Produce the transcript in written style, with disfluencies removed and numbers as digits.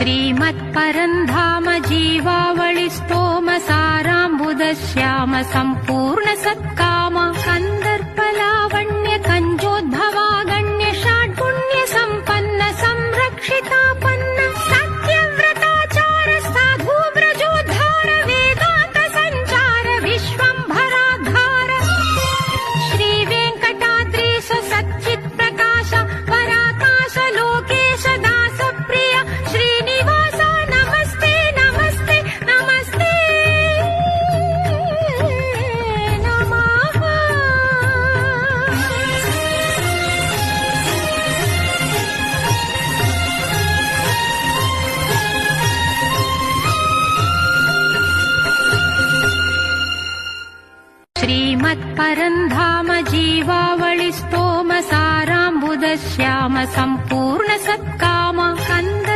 श्रीमत्परन्धाम जीवावळिस्तोम साराम्बुदश्याम सम्पूर्ण सत्काम कन्दर्पलावण्य कञ्जोद्भवागण्य षड्गुण्य सम्पन्न संरक्षितापन्न सत्यव्रताचार साधु व्रजोद्धार वेदान्त सञ्चार विश्वम्भराधार श्रीवेङ्कटाद्रीश सच्चित्प्रकाश पराकाश लोकेश दास प्रिय श्रीनिवास नमस्ते नमस्ते नमस्ते नमः। श्रीमत्परन्धाम जीवावळिस्तोम साराम्बुदश्याम सम्पूर्ण सत्काम कन्द